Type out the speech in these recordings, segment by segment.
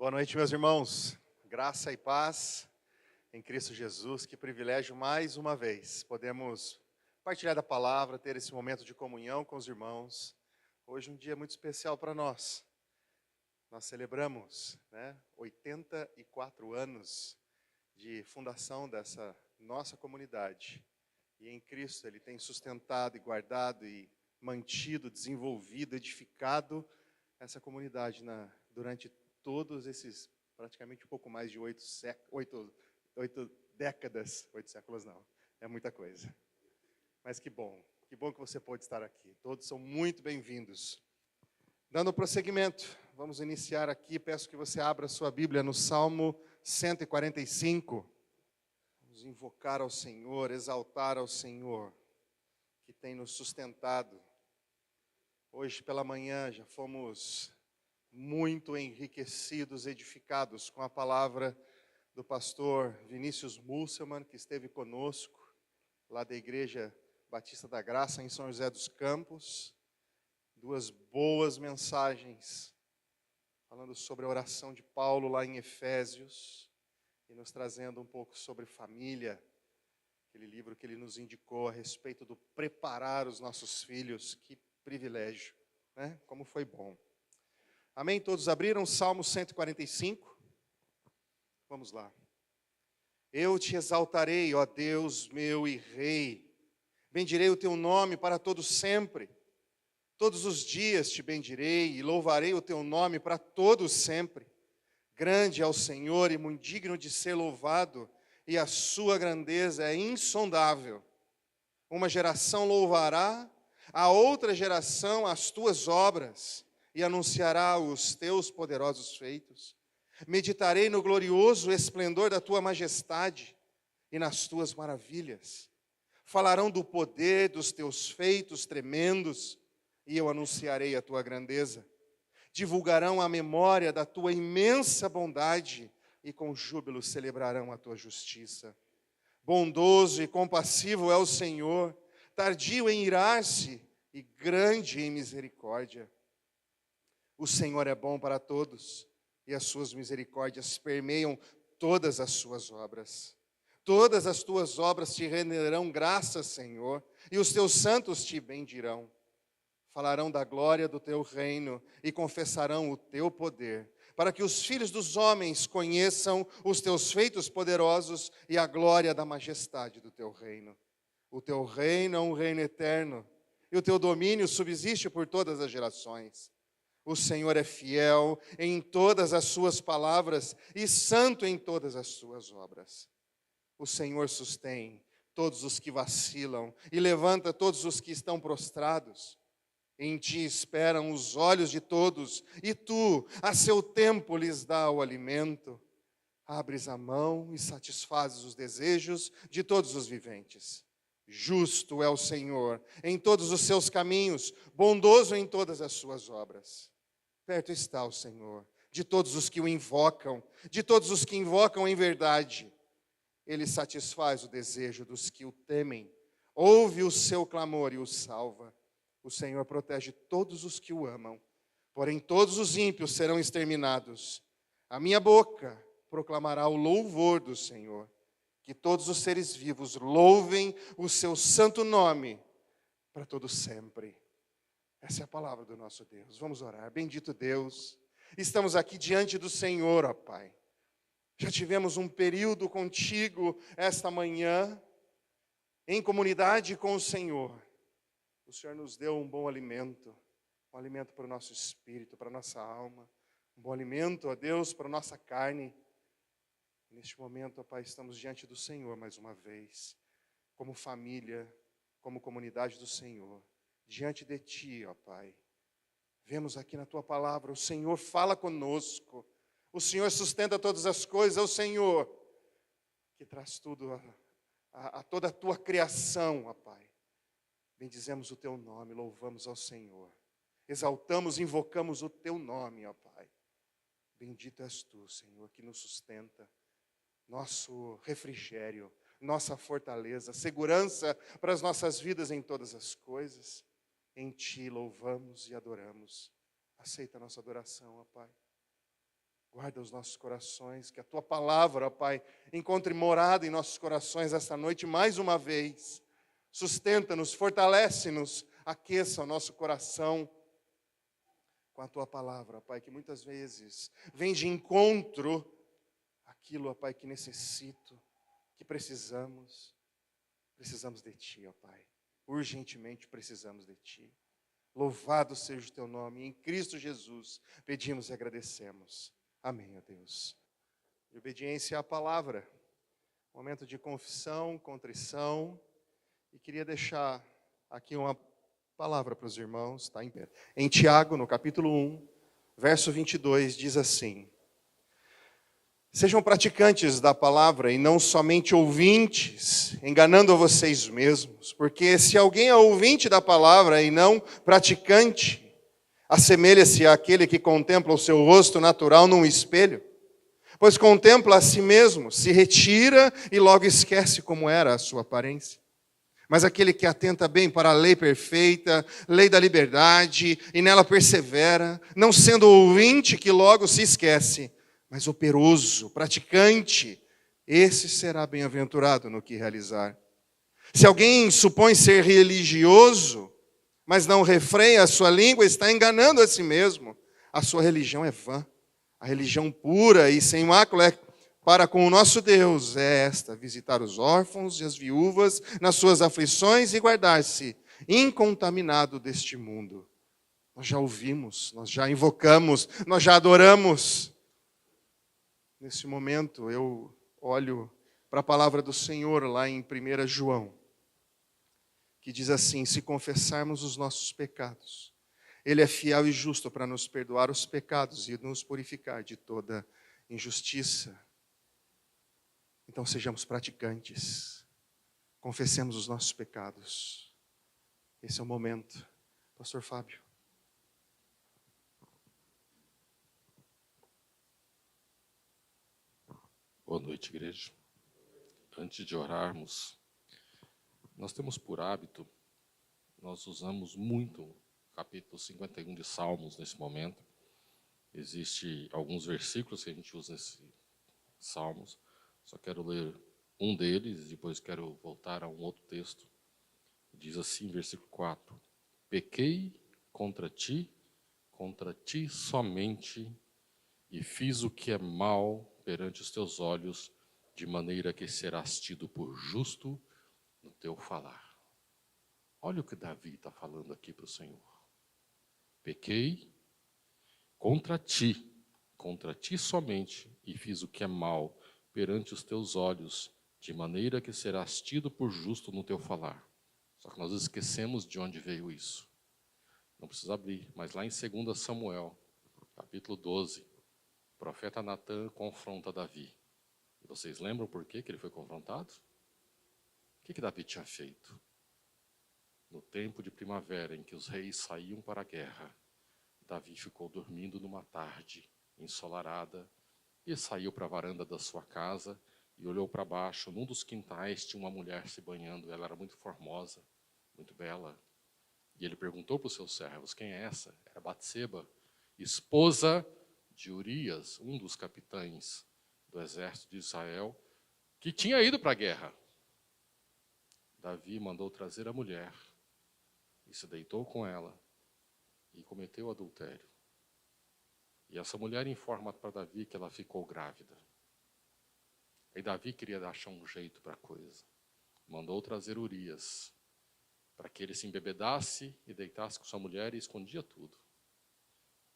Boa noite, meus irmãos. Graça e paz em Cristo Jesus. Que privilégio mais uma vez. Podemos partilhar da palavra, ter esse momento de comunhão com os irmãos. Hoje um dia muito especial para nós. Nós celebramos, 84 anos de fundação dessa nossa comunidade. E em Cristo Ele tem sustentado e guardado e mantido, desenvolvido, edificado essa comunidade durante todos esses, praticamente um pouco mais de 8 décadas, 8 séculos não, é muita coisa. Mas que bom que você pôde estar aqui. Todos são muito bem-vindos. Dando prosseguimento, vamos iniciar aqui, peço que você abra sua Bíblia no Salmo 145. Vamos invocar ao Senhor, exaltar ao Senhor, que tem nos sustentado. Hoje pela manhã já fomos muito enriquecidos, edificados com a palavra do pastor Vinícius Musselman, que esteve conosco, lá da Igreja Batista da Graça, em São José dos Campos. Duas boas mensagens, falando sobre a oração de Paulo lá em Efésios, e nos trazendo um pouco sobre família, aquele livro que ele nos indicou a respeito do preparar os nossos filhos. Que privilégio, né? Como foi bom. Amém? Todos abriram? Salmo 145. Vamos lá. Eu te exaltarei, ó Deus meu e Rei. Bendirei o teu nome para todo sempre. Todos os dias te bendirei e louvarei o teu nome para todo sempre. Grande é o Senhor e muito digno de ser louvado, e a sua grandeza é insondável. Uma geração louvará a outra geração as tuas obras, e anunciará os teus poderosos feitos. Meditarei no glorioso esplendor da tua majestade e nas tuas maravilhas. Falarão do poder dos teus feitos tremendos, e eu anunciarei a tua grandeza. Divulgarão a memória da tua imensa bondade, e com júbilo celebrarão a tua justiça. Bondoso e compassivo é o Senhor, tardio em irar-se e grande em misericórdia. O Senhor é bom para todos, e as suas misericórdias permeiam todas as suas obras. Todas as tuas obras te renderão graças, Senhor, e os teus santos te bendirão. Falarão da glória do teu reino e confessarão o teu poder, para que os filhos dos homens conheçam os teus feitos poderosos e a glória da majestade do teu reino. O teu reino é um reino eterno, e o teu domínio subsiste por todas as gerações. O Senhor é fiel em todas as suas palavras e santo em todas as suas obras. O Senhor sustém todos os que vacilam e levanta todos os que estão prostrados. Em ti esperam os olhos de todos, e tu, a seu tempo, lhes dá o alimento. Abres a mão e satisfazes os desejos de todos os viventes. Justo é o Senhor em todos os seus caminhos, bondoso em todas as suas obras. Perto está o Senhor de todos os que o invocam, de todos os que invocam em verdade. Ele satisfaz o desejo dos que o temem, ouve o seu clamor e o salva. O Senhor protege todos os que o amam, porém todos os ímpios serão exterminados. A minha boca proclamará o louvor do Senhor. Que todos os seres vivos louvem o seu santo nome para todo sempre. Essa é a palavra do nosso Deus. Vamos orar. Bendito Deus, estamos aqui diante do Senhor, ó Pai. Já tivemos um período contigo esta manhã, em comunidade com o Senhor. O Senhor nos deu um bom alimento, um alimento para o nosso espírito, para a nossa alma, um bom alimento, ó Deus, para a nossa carne. Neste momento, ó Pai, estamos diante do Senhor mais uma vez, como família, como comunidade do Senhor, diante de Ti, ó Pai. Vemos aqui na Tua palavra, o Senhor fala conosco, o Senhor sustenta todas as coisas, é o Senhor que traz tudo a toda a Tua criação, ó Pai. Bendizemos o Teu nome, louvamos ao Senhor, exaltamos, invocamos o Teu nome, ó Pai. Bendito és Tu, Senhor, que nos sustenta, nosso refrigério, nossa fortaleza, segurança para as nossas vidas em todas as coisas. Em Ti louvamos e adoramos. Aceita a nossa adoração, ó Pai. Guarda os nossos corações, que a Tua palavra, ó Pai, encontre morada em nossos corações esta noite mais uma vez. Sustenta-nos, fortalece-nos, aqueça o nosso coração com a Tua palavra, ó Pai, que muitas vezes vem de encontro àquilo, ó Pai, que necessito, que precisamos. Precisamos de Ti, ó Pai. Urgentemente precisamos de Ti. Louvado seja o Teu nome. Em Cristo Jesus pedimos e agradecemos. Amém, ó Deus. E obediência à palavra. Momento de confissão, contrição. E queria deixar aqui uma palavra para os irmãos. Está em Tiago, no capítulo 1, verso 22, diz assim: sejam praticantes da palavra e não somente ouvintes, enganando a vocês mesmos. Porque se alguém é ouvinte da palavra e não praticante, assemelha-se àquele que contempla o seu rosto natural num espelho, pois contempla a si mesmo, se retira e logo esquece como era a sua aparência. Mas aquele que atenta bem para a lei perfeita, lei da liberdade, e nela persevera, não sendo ouvinte que logo se esquece, mas operoso, praticante, esse será bem-aventurado no que realizar. Se alguém supõe ser religioso, mas não refreia a sua língua, está enganando a si mesmo. A sua religião é vã. A religião pura e sem mácula para com o nosso Deus é esta: visitar os órfãos e as viúvas nas suas aflições e guardar-se incontaminado deste mundo. Nós já ouvimos, nós já invocamos, nós já adoramos. Nesse momento eu olho para a palavra do Senhor lá em 1 João, que diz assim: se confessarmos os nossos pecados, Ele é fiel e justo para nos perdoar os pecados e nos purificar de toda injustiça. Então sejamos praticantes, confessemos os nossos pecados. Esse é o momento. Pastor Fábio. Boa noite, igreja. Antes de orarmos, nós temos por hábito, nós usamos muito o capítulo 51 de Salmos nesse momento. Existem alguns versículos que a gente usa nesses Salmos. Só quero ler um deles, depois quero voltar a um outro texto. Diz assim, versículo 4: pequei contra ti somente, e fiz o que é mal perante os teus olhos, de maneira que serás tido por justo no teu falar. Olha o que Davi está falando aqui para o Senhor. Pequei contra ti somente, e fiz o que é mal perante os teus olhos, de maneira que serás tido por justo no teu falar. Só que nós esquecemos de onde veio isso. Não precisa abrir, mas lá em 2 Samuel, capítulo 12, o profeta Natã confronta Davi. E vocês lembram por que ele foi confrontado? O que Davi tinha feito? No tempo de primavera, em que os reis saíam para a guerra, Davi ficou dormindo numa tarde ensolarada e saiu para a varanda da sua casa e olhou para baixo. Num dos quintais tinha uma mulher se banhando. Ela era muito formosa, muito bela. E ele perguntou para os seus servos: quem é essa? Era Batseba, esposa de Urias, um dos capitães do exército de Israel, que tinha ido para a guerra. Davi mandou trazer a mulher e se deitou com ela e cometeu adultério. E essa mulher informa para Davi que ela ficou grávida. Aí Davi queria achar um jeito para a coisa. Mandou trazer Urias, para que ele se embebedasse e deitasse com sua mulher e escondia tudo.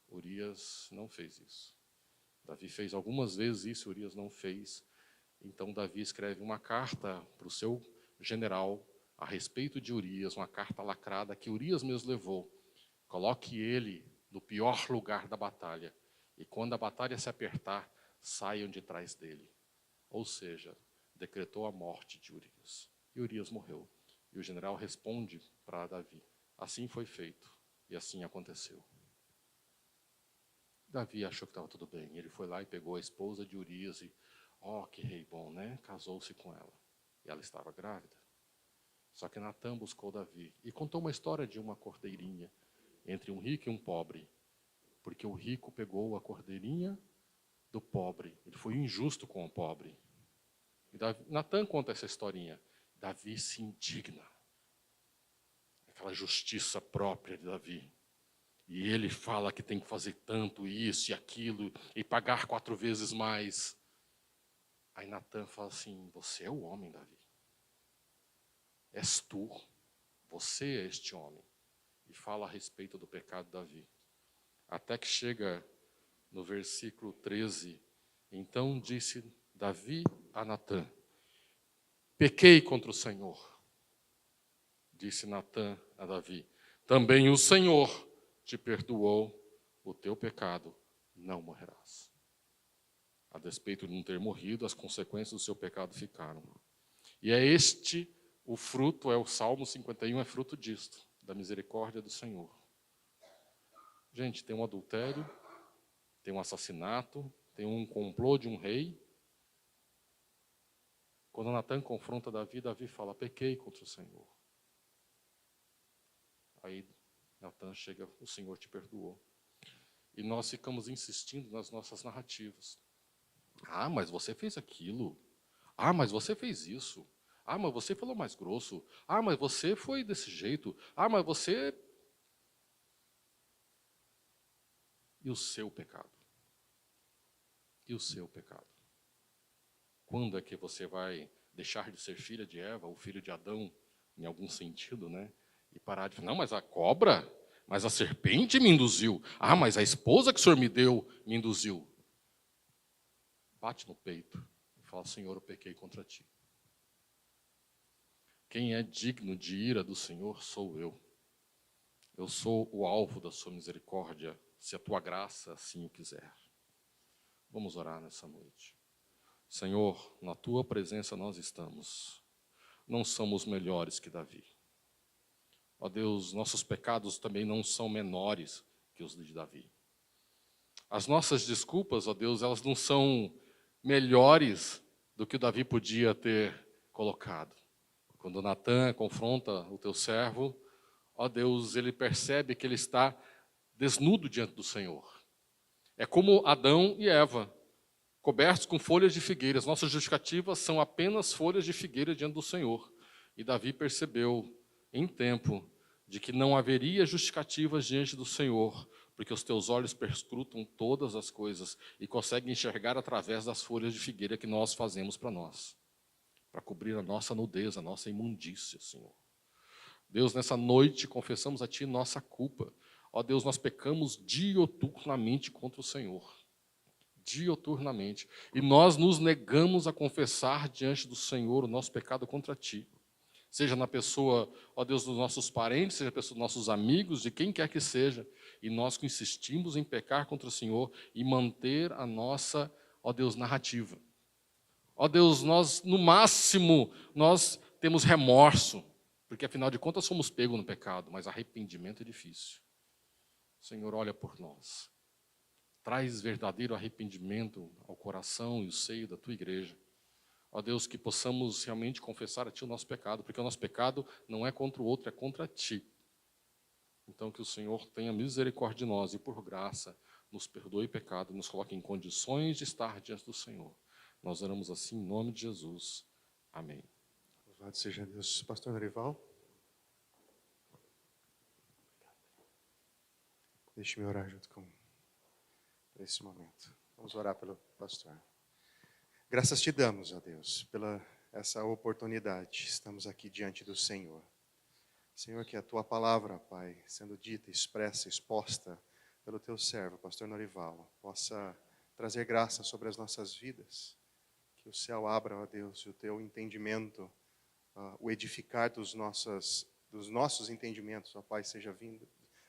Urias não fez isso. Davi fez algumas vezes isso, Urias não fez. Então Davi escreve uma carta para o seu general a respeito de Urias, uma carta lacrada que Urias mesmo levou. Coloque ele no pior lugar da batalha, e quando a batalha se apertar, saiam de trás dele. Ou seja, decretou a morte de Urias. E Urias morreu. E o general responde para Davi: assim foi feito, e assim aconteceu. Davi achou que estava tudo bem. Ele foi lá e pegou a esposa de Urias e, que rei bom, né? Casou-se com ela. E ela estava grávida. Só que Natã buscou Davi e contou uma história de uma cordeirinha entre um rico e um pobre. Porque o rico pegou a cordeirinha do pobre. Ele foi injusto com o pobre. E Natan conta essa historinha. Davi se indigna. Aquela justiça própria de Davi. E ele fala que tem que fazer tanto isso e aquilo, e pagar 4 vezes mais. Aí Natan fala assim, você é o homem, Davi. És tu. Você é este homem. E fala a respeito do pecado de Davi. Até que chega no versículo 13. Então disse Davi a Natan, pequei contra o Senhor. Disse Natan a Davi, também o Senhor te perdoou o teu pecado, não morrerás. A despeito de não ter morrido, as consequências do seu pecado ficaram. E é este o fruto, o Salmo 51 é fruto disto, da misericórdia do Senhor. Gente, tem um adultério, tem um assassinato, tem um complô de um rei. Quando Natan confronta Davi, Davi fala, pequei contra o Senhor. Aí Natan chega, o Senhor te perdoou. E nós ficamos insistindo nas nossas narrativas. Ah, mas você fez aquilo. Ah, mas você fez isso. Ah, mas você falou mais grosso. Ah, mas você foi desse jeito. Ah, mas você... E o seu pecado? E o seu pecado? Quando é que você vai deixar de ser filha de Eva ou filho de Adão, em algum sentido, né? E parar de falar, não, mas a cobra, mas a serpente me induziu. Ah, mas a esposa que o Senhor me deu me induziu. Bate no peito e fala, Senhor, eu pequei contra ti. Quem é digno de ira do Senhor sou eu. Eu sou o alvo da sua misericórdia, se a tua graça assim o quiser. Vamos orar nessa noite. Senhor, na tua presença nós estamos. Não somos melhores que Davi. Ó Deus, nossos pecados também não são menores que os de Davi. As nossas desculpas, ó Deus, elas não são melhores do que o Davi podia ter colocado. Quando Natan confronta o teu servo, ó Deus, ele percebe que ele está desnudo diante do Senhor. É como Adão e Eva, cobertos com folhas de figueiras. Nossas justificativas são apenas folhas de figueira diante do Senhor. E Davi percebeu, em tempo, de que não haveria justificativas diante do Senhor, porque os teus olhos perscrutam todas as coisas e conseguem enxergar através das folhas de figueira que nós fazemos para nós, para cobrir a nossa nudez, a nossa imundícia, Senhor. Deus, nessa noite confessamos a Ti nossa culpa. Ó Deus, nós pecamos dioturnamente contra o Senhor. Dioturnamente. E nós nos negamos a confessar diante do Senhor o nosso pecado contra Ti. Seja na pessoa, ó Deus, dos nossos parentes, seja na pessoa dos nossos amigos, de quem quer que seja. E nós que insistimos em pecar contra o Senhor e manter a nossa, ó Deus, narrativa. Ó Deus, nós, no máximo, nós temos remorso, porque afinal de contas somos pegos no pecado, mas arrependimento é difícil. Senhor, olha por nós. Traz verdadeiro arrependimento ao coração e o seio da Tua igreja. Ó Deus, que possamos realmente confessar a Ti o nosso pecado, porque o nosso pecado não é contra o outro, é contra Ti. Então que o Senhor tenha misericórdia de nós e por graça nos perdoe o pecado, nos coloque em condições de estar diante do Senhor. Nós oramos assim em nome de Jesus. Amém. Louvado seja Deus. Pastor Norival. Deixe-me orar junto com esse momento. Vamos orar pelo pastor. Graças te damos, ó Deus, pela essa oportunidade. Estamos aqui diante do Senhor. Senhor, que a tua palavra, Pai, sendo dita, expressa, exposta pelo teu servo, pastor Norival, possa trazer graça sobre as nossas vidas. Que o céu abra, ó Deus, e o teu entendimento, o edificar dos nossos entendimentos, ó Pai,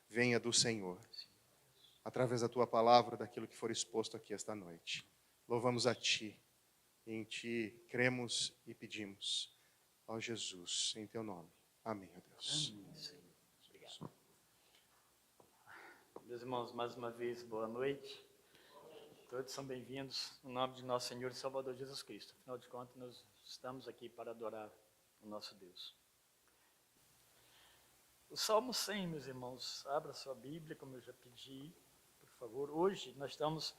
venha do Senhor. Através da tua palavra, daquilo que for exposto aqui esta noite. Louvamos a Ti. Em Ti cremos e pedimos. Ó Jesus, em Teu nome. Amém, ó Deus. Amém, Senhor. Obrigado. Meus irmãos, mais uma vez, boa noite. Todos são bem-vindos no nome de nosso Senhor e Salvador Jesus Cristo. Afinal de contas, nós estamos aqui para adorar o nosso Deus. O Salmo 100, meus irmãos, abra sua Bíblia, como eu já pedi, por favor. Hoje nós estamos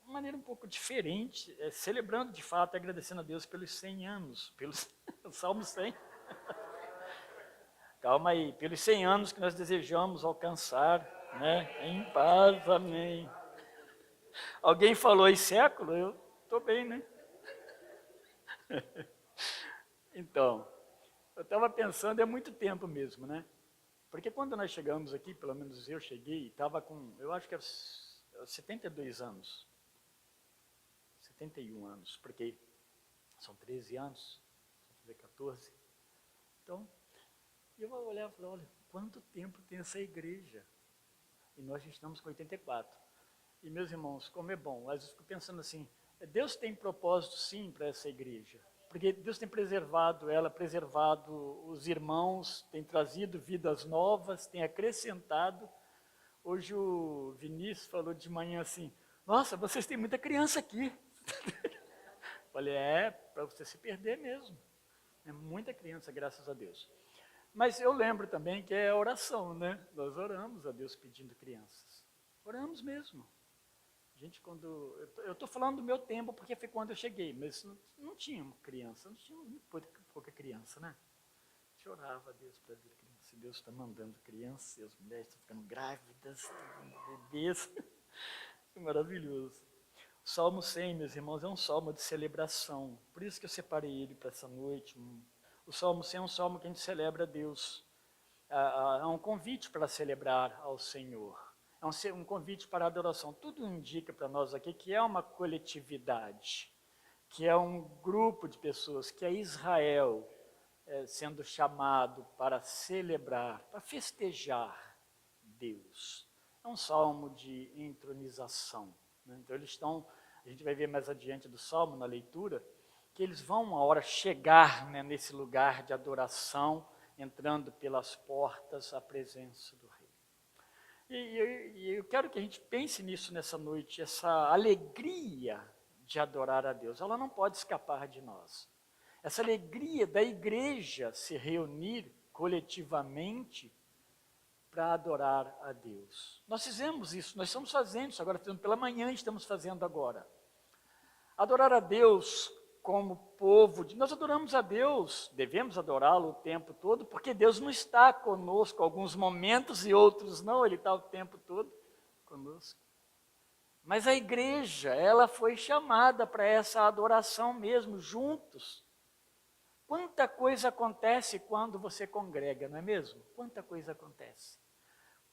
uma maneira um pouco diferente, celebrando de fato, agradecendo a Deus pelos 100 anos, pelos Salmo 100. Calma aí, pelos 100 anos que nós desejamos alcançar, né? Em paz, amém. Alguém falou em século? Eu estou bem, né? Então, eu estava pensando, é muito tempo mesmo, né? Porque quando nós chegamos aqui, pelo menos eu cheguei, estava com, eu acho que era 72 anos. 71 anos, porque são 13 anos, vou fazer 14. Então, eu vou olhar e falar, olha, quanto tempo tem essa igreja? E nós já estamos com 84. E, meus irmãos, como é bom, às vezes eu fico pensando assim, Deus tem propósito sim para essa igreja, porque Deus tem preservado ela, preservado os irmãos, tem trazido vidas novas, tem acrescentado. Hoje o Vinícius falou de manhã assim, nossa, vocês têm muita criança aqui. Falei, para você se perder mesmo. É muita criança, graças a Deus. Mas eu lembro também que é oração, né? Nós oramos a Deus pedindo crianças. Oramos mesmo. Gente, quando... Eu estou falando do meu tempo, porque foi quando eu cheguei, mas não tinha criança, não tinha pouca criança, né? A gente orava a Deus para vir criança. Se Deus está mandando criança, e as mulheres estão ficando grávidas, bebês. É maravilhoso. O Salmo 100, meus irmãos, é um salmo de celebração. Por isso que eu separei ele para essa noite. O Salmo 100 é um salmo que a gente celebra a Deus. É um convite para celebrar ao Senhor. É um convite para a adoração. Tudo indica para nós aqui que é uma coletividade, que é um grupo de pessoas, que é Israel sendo chamado para celebrar, para festejar Deus. É um salmo de entronização. Então eles estão, a gente vai ver mais adiante do Salmo, na leitura, que eles vão uma hora chegar, né, nesse lugar de adoração, entrando pelas portas à presença do Rei. E eu quero que a gente pense nisso nessa noite, essa alegria de adorar a Deus, ela não pode escapar de nós. Essa alegria da igreja se reunir coletivamente para adorar a Deus. Nós fizemos isso, nós estamos fazendo isso agora, pela manhã estamos fazendo agora. Adorar a Deus como povo, nós adoramos a Deus, devemos adorá-lo o tempo todo, porque Deus não está conosco alguns momentos e outros não, Ele está o tempo todo conosco. Mas a igreja, ela foi chamada para essa adoração mesmo, juntos. Quanta coisa acontece quando você congrega, não é mesmo? Quanta coisa acontece.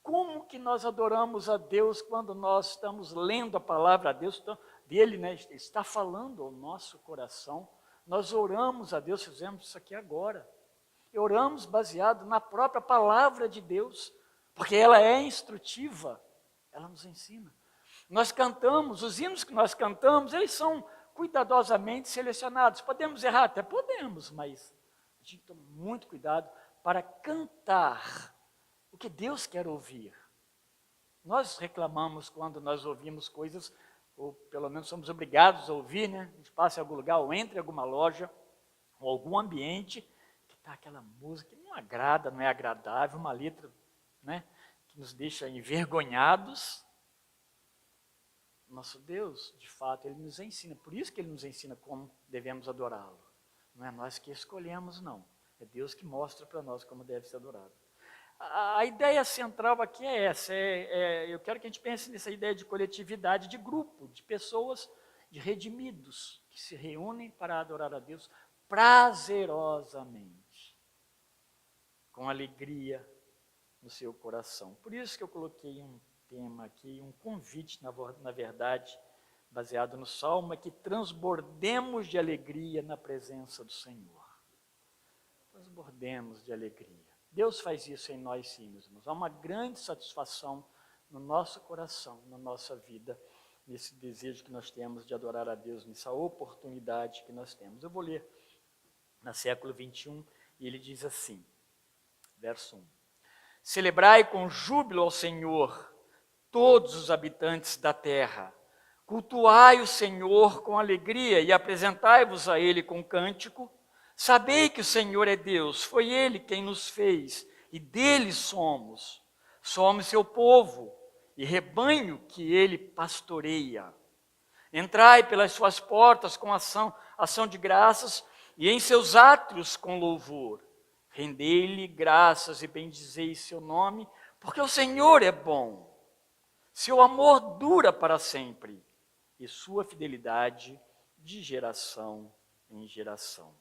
Como que nós adoramos a Deus quando nós estamos lendo a palavra dele, né? Está falando ao nosso coração. Nós oramos a Deus, fizemos isso aqui agora. E oramos baseado na própria palavra de Deus, porque ela é instrutiva, ela nos ensina. Nós cantamos, os hinos que nós cantamos, eles são cuidadosamente selecionados. Podemos errar? Até podemos, mas a gente toma muito cuidado para cantar o que Deus quer ouvir. Nós reclamamos quando nós ouvimos coisas, ou pelo menos somos obrigados a ouvir, né? A gente passa em algum lugar, ou entra em alguma loja, ou algum ambiente, que está aquela música que não agrada, não é agradável, uma letra, né, que nos deixa envergonhados. Nosso Deus, de fato, Ele nos ensina, por isso que Ele nos ensina como devemos adorá-lo. Não é nós que escolhemos, não. É Deus que mostra para nós como deve ser adorado. A ideia central aqui é essa, eu quero que a gente pense nessa ideia de coletividade, de grupo, de pessoas, de redimidos, que se reúnem para adorar a Deus prazerosamente, com alegria no seu coração. Por isso que eu coloquei um tema aqui, um convite, na verdade, baseado no Salmo, é que transbordemos de alegria na presença do Senhor. Transbordemos de alegria. Deus faz isso em nós sim, meus irmãos. Há uma grande satisfação no nosso coração, na nossa vida, nesse desejo que nós temos de adorar a Deus, nessa oportunidade que nós temos. Eu vou ler no século 21, e ele diz assim, verso 1. Celebrai com júbilo ao Senhor, todos os habitantes da terra. Cultuai o Senhor com alegria e apresentai-vos a Ele com cântico. Sabei que o Senhor é Deus, foi Ele quem nos fez, e dele somos. Somos seu povo, e rebanho que Ele pastoreia. Entrai pelas suas portas com ação de graças e em seus átrios com louvor. Rendei-lhe graças e bendizei seu nome, porque o Senhor é bom. Seu amor dura para sempre e sua fidelidade de geração em geração.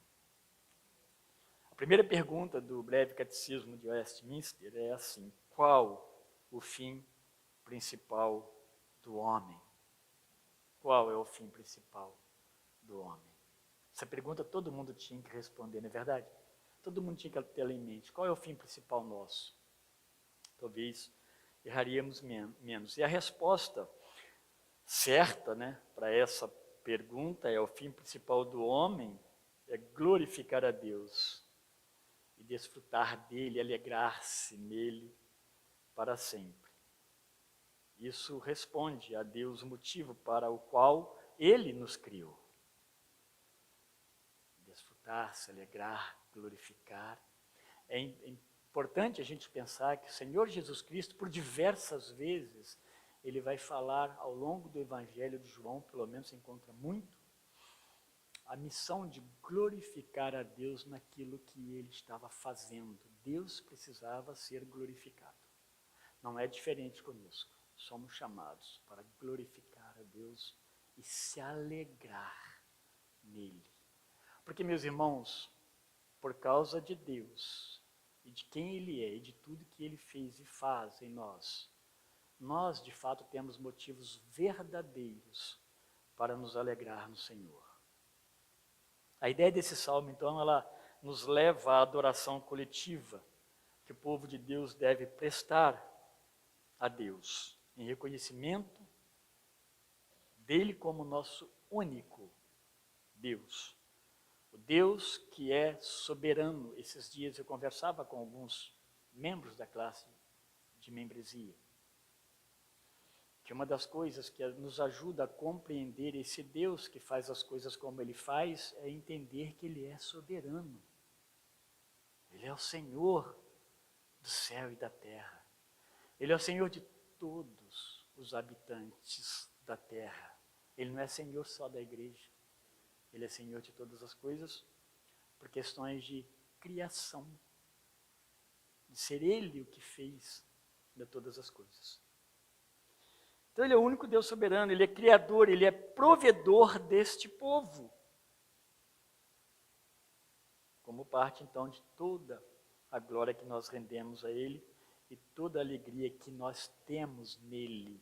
A primeira pergunta do breve catecismo de Westminster é assim: qual o fim principal do homem? Qual é o fim principal do homem? Essa pergunta todo mundo tinha que responder, não é verdade? Todo mundo tinha que ter ela em mente. Qual é o fim principal nosso? Talvez erraríamos menos. E a resposta certa, né, para essa pergunta é: o fim principal do homem é glorificar a Deus e desfrutar dele, alegrar-se nele para sempre. Isso responde a Deus o motivo para o qual ele nos criou. Desfrutar, se alegrar, glorificar. É importante a gente pensar que o Senhor Jesus Cristo, por diversas vezes, ele vai falar ao longo do Evangelho de João, pelo menos se encontra muito, a missão de glorificar a Deus naquilo que ele estava fazendo. Deus precisava ser glorificado. Não é diferente conosco. Somos chamados para glorificar a Deus e se alegrar nele. Porque, meus irmãos, por causa de Deus e de quem ele é e de tudo que ele fez e faz em nós, nós, de fato, temos motivos verdadeiros para nos alegrar no Senhor. A ideia desse salmo, então, ela nos leva à adoração coletiva que o povo de Deus deve prestar a Deus, em reconhecimento dele como nosso único Deus. O Deus que é soberano. Esses dias eu conversava com alguns membros da classe de membresia, que uma das coisas que nos ajuda a compreender esse Deus que faz as coisas como ele faz é entender que ele é soberano. Ele é o Senhor do céu e da terra. Ele é o Senhor de todos os habitantes da terra. Ele não é Senhor só da igreja. Ele é Senhor de todas as coisas por questões de criação. De ser Ele o que fez de todas as coisas. Então Ele é o único Deus soberano, Ele é criador, Ele é provedor deste povo. Como parte então de toda a glória que nós rendemos a Ele e toda a alegria que nós temos nele.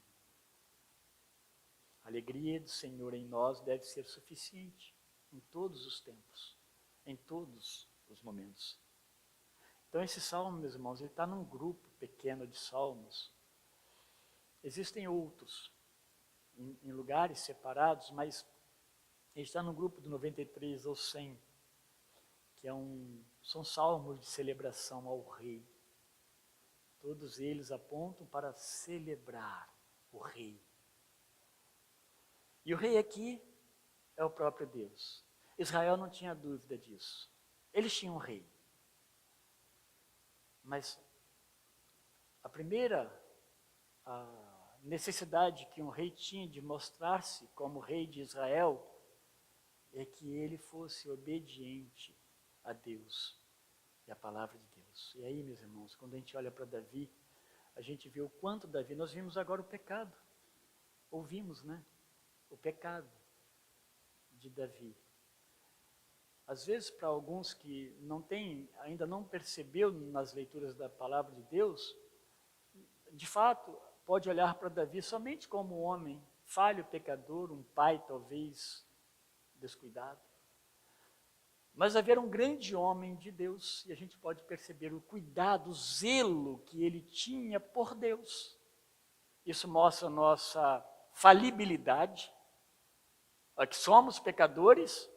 A alegria do Senhor em nós deve ser suficiente em todos os tempos, em todos os momentos. Então esse salmo, meus irmãos, ele está num grupo pequeno de salmos. Existem outros, em lugares separados, mas ele está no grupo do 93 ao 100, que são salmos de celebração ao rei. Todos eles apontam para celebrar o rei. E o rei aqui é o próprio Deus. Israel não tinha dúvida disso. Eles tinham um rei. Mas a primeira necessidade que um rei tinha de mostrar-se como rei de Israel é que ele fosse obediente a Deus e à palavra de Deus. E aí, meus irmãos, quando a gente olha para Davi, a gente vê o quanto Davi, nós vimos agora o pecado. Ouvimos, né? O pecado de Davi. Às vezes, para alguns que ainda não percebeu nas leituras da palavra de Deus, de fato, pode olhar para Davi somente como um homem falho, pecador, um pai talvez descuidado. Mas havia um grande homem de Deus, e a gente pode perceber o cuidado, o zelo que ele tinha por Deus. Isso mostra a nossa falibilidade, que somos pecadores,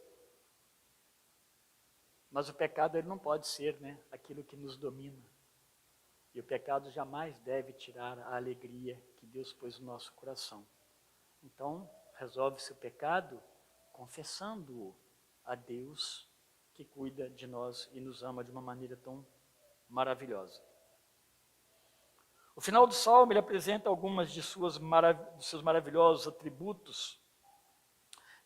mas o pecado ele não pode ser, né, aquilo que nos domina. E o pecado jamais deve tirar a alegria que Deus pôs no nosso coração. Então, resolve-se o pecado confessando-o a Deus, que cuida de nós e nos ama de uma maneira tão maravilhosa. O final do Salmo ele apresenta algumas de seus maravilhosos atributos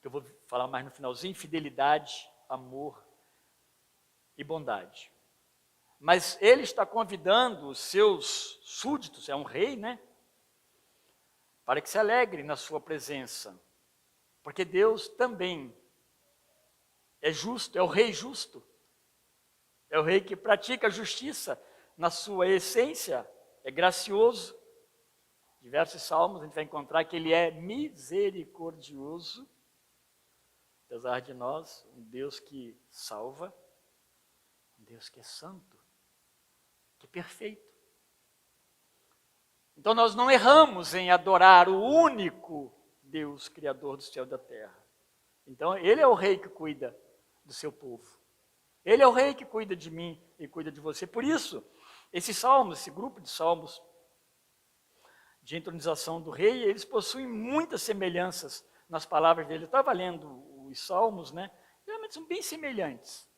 que eu vou falar mais no finalzinho, fidelidade, amor e bondade. Mas ele está convidando os seus súditos, é um rei, né? Para que se alegre na sua presença. Porque Deus também é justo, é o rei justo. É o rei que pratica a justiça na sua essência, é gracioso. Diversos salmos a gente vai encontrar que ele é misericordioso, apesar de nós, um Deus que salva, um Deus que é santo, que é perfeito. Então nós não erramos em adorar o único Deus criador do céu e da terra. Então ele é o rei que cuida do seu povo. Ele é o rei que cuida de mim e cuida de você. Por isso, esses salmos, esse grupo de salmos de entronização do rei, eles possuem muitas semelhanças nas palavras dele. Eu estava lendo os salmos, né? Realmente são bem semelhantes.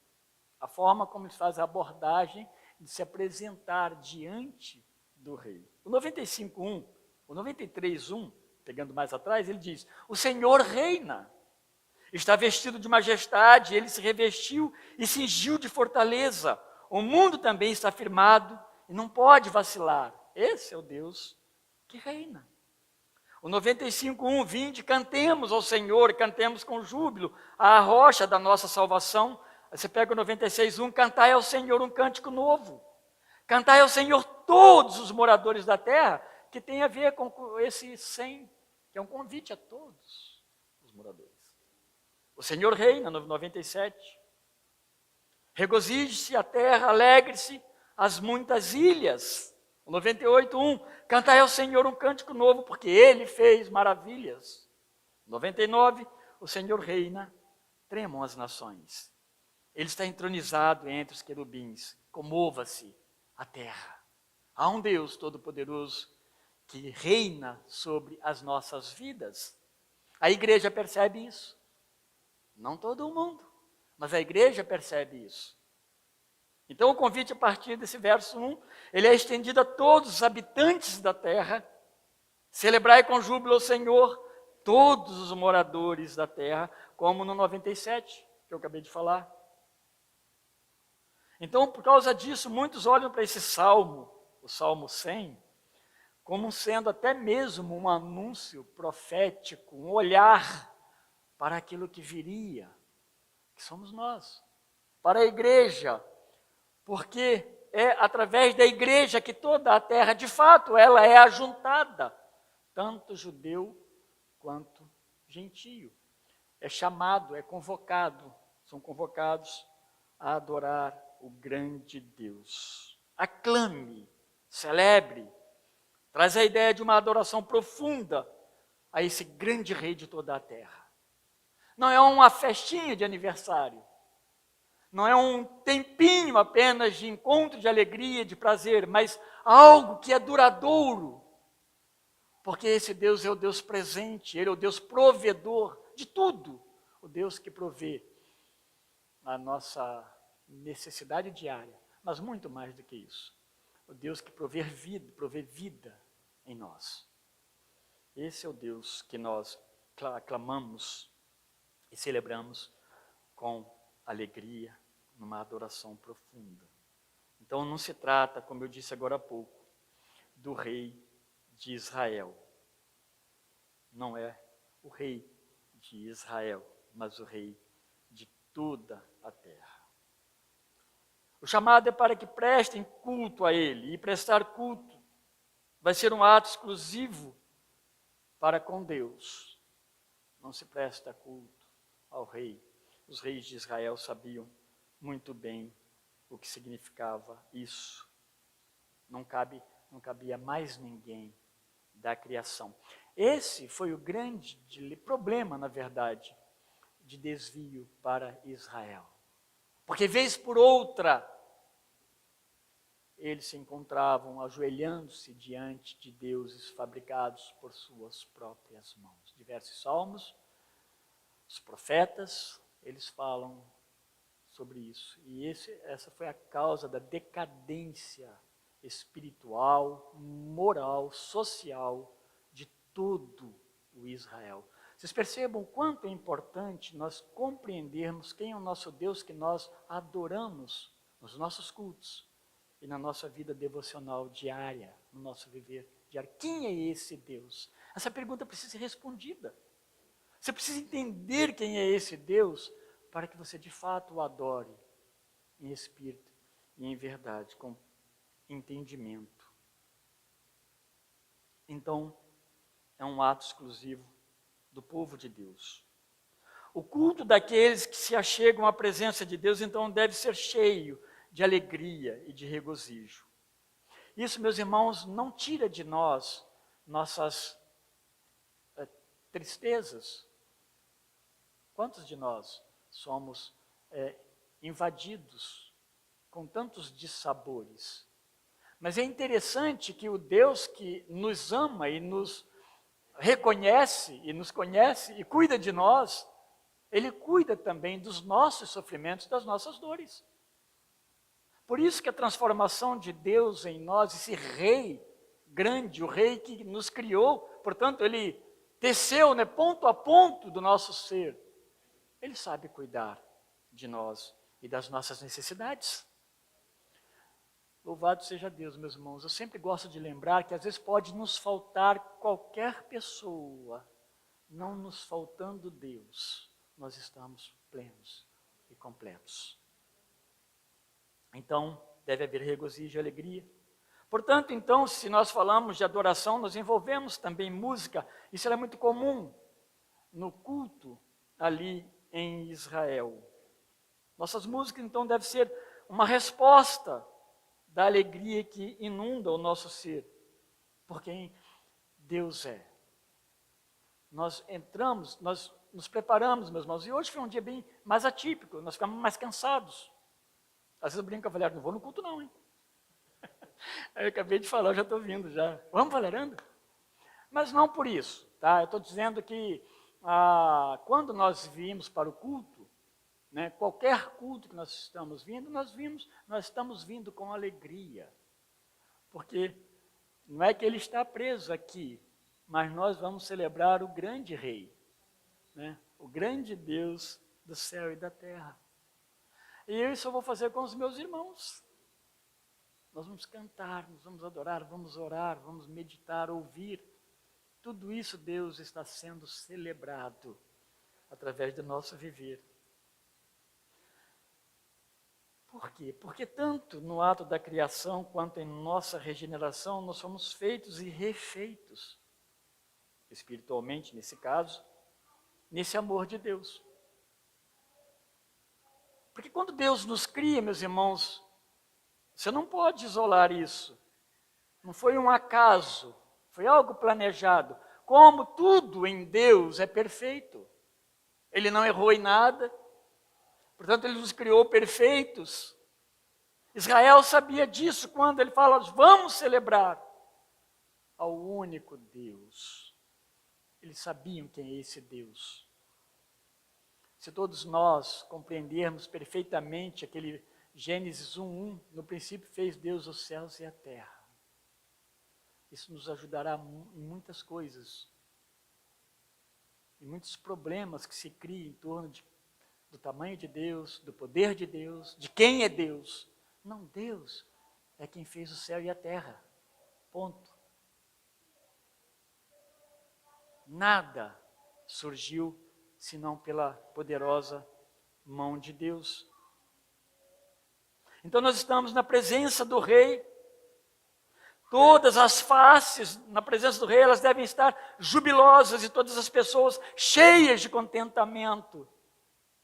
A forma como eles fazem a abordagem de se apresentar diante do rei. O 95:1, o 93:1, pegando mais atrás, ele diz: o Senhor reina, está vestido de majestade, ele se revestiu e cingiu de fortaleza. O mundo também está firmado e não pode vacilar. Esse é o Deus que reina. O 95:1, vinde, cantemos ao Senhor, cantemos com júbilo, a rocha da nossa salvação. Aí você pega o 96:1, cantai ao Senhor um cântico novo. Cantai ao Senhor todos os moradores da terra, que tem a ver com esse 100, que é um convite a todos os moradores. O Senhor reina, no 97. Regozije-se a terra, alegre-se as muitas ilhas. O 98:1, cantai ao Senhor um cântico novo, porque Ele fez maravilhas. 99, o Senhor reina, tremam as nações. Ele está entronizado entre os querubins, comova-se a terra. Há um Deus todo-poderoso que reina sobre as nossas vidas. A igreja percebe isso. Não todo mundo, mas a igreja percebe isso. Então o convite a partir desse verso 1, ele é estendido a todos os habitantes da terra. Celebrai com júbilo ao Senhor todos os moradores da terra, como no 97, que eu acabei de falar. Então, por causa disso, muitos olham para esse salmo, o Salmo 100, como sendo até mesmo um anúncio profético, um olhar para aquilo que viria, que somos nós, para a igreja, porque é através da igreja que toda a terra, de fato, ela é ajuntada, tanto judeu quanto gentio. É chamado, é convocado, são convocados a adorar o grande Deus. Aclame, celebre, traz a ideia de uma adoração profunda a esse grande rei de toda a terra. Não é uma festinha de aniversário, não é um tempinho apenas de encontro, de alegria, de prazer, mas algo que é duradouro, porque esse Deus é o Deus presente, Ele é o Deus provedor de tudo, o Deus que provê a nossa necessidade diária, mas muito mais do que isso, o Deus que provê vida em nós. Esse é o Deus que nós aclamamos e celebramos com alegria, numa adoração profunda. Então não se trata, como eu disse agora há pouco, do rei de Israel. Não é o rei de Israel, mas o rei de toda a terra. O chamado é para que prestem culto a Ele, e prestar culto vai ser um ato exclusivo para com Deus. Não se presta culto ao rei. Os reis de Israel sabiam muito bem o que significava isso. Não cabia mais ninguém da criação. Esse foi o grande problema, na verdade, de desvio para Israel. Porque vez por outra, eles se encontravam ajoelhando-se diante de deuses fabricados por suas próprias mãos. Diversos salmos, os profetas, eles falam sobre isso. E essa foi a causa da decadência espiritual, moral, social de todo o Israel. Vocês percebam o quanto é importante nós compreendermos quem é o nosso Deus que nós adoramos nos nossos cultos e na nossa vida devocional diária, no nosso viver diário. Quem é esse Deus? Essa pergunta precisa ser respondida. Você precisa entender quem é esse Deus para que você de fato o adore em espírito e em verdade, com entendimento. Então, é um ato exclusivo do povo de Deus. O culto daqueles que se achegam à presença de Deus, então, deve ser cheio de alegria e de regozijo. Isso, meus irmãos, não tira de nós nossas tristezas. Quantos de nós somos invadidos com tantos dissabores? Mas é interessante que o Deus que nos ama e nos reconhece e nos conhece e cuida de nós, Ele cuida também dos nossos sofrimentos, das nossas dores. Por isso que a transformação de Deus em nós, esse Rei grande, o Rei que nos criou, portanto, Ele teceu, ponto a ponto do nosso ser, Ele sabe cuidar de nós e das nossas necessidades. Louvado seja Deus, meus irmãos. Eu sempre gosto de lembrar que às vezes pode nos faltar qualquer pessoa, não nos faltando Deus, nós estamos plenos e completos. Então, deve haver regozijo e alegria. Portanto, então, se nós falamos de adoração, nós envolvemos também música. Isso era muito comum no culto ali em Israel. Nossas músicas, então, devem ser uma resposta da alegria que inunda o nosso ser, por quem Deus é. Nós entramos, nós nos preparamos, meus irmãos, e hoje foi um dia bem mais atípico, nós ficamos mais cansados. Às vezes eu brinco com a Valéria, não vou no culto não, hein? Aí eu acabei de falar, eu já estou vindo já. Vamos, Valeranda? Mas não por isso, tá? Eu estou dizendo que quando nós viemos para o culto, qualquer culto que nós estamos vindo, nós estamos vindo com alegria. Porque não é que ele está preso aqui, mas nós vamos celebrar o grande Rei, o grande Deus do céu e da terra. E isso eu vou fazer com os meus irmãos. Nós vamos cantar, nós vamos adorar, vamos orar, vamos meditar, ouvir. Tudo isso Deus está sendo celebrado através do nosso viver. Por quê? Porque tanto no ato da criação quanto em nossa regeneração, nós somos feitos e refeitos, espiritualmente nesse caso, nesse amor de Deus. Porque quando Deus nos cria, meus irmãos, você não pode isolar isso. Não foi um acaso, foi algo planejado. Como tudo em Deus é perfeito. Ele não errou em nada. Portanto, Ele nos criou perfeitos. Israel sabia disso quando ele fala, vamos celebrar ao único Deus. Eles sabiam quem é esse Deus. Se todos nós compreendermos perfeitamente aquele Gênesis 1:1, no princípio fez Deus os céus e a terra. Isso nos ajudará em muitas coisas, em muitos problemas que se criam em torno do tamanho de Deus, do poder de Deus, de quem é Deus. Não, Deus é quem fez o céu e a terra. Ponto. Nada surgiu senão pela poderosa mão de Deus. Então nós estamos na presença do Rei. Todas as faces na presença do Rei, elas devem estar jubilosas e todas as pessoas cheias de contentamento,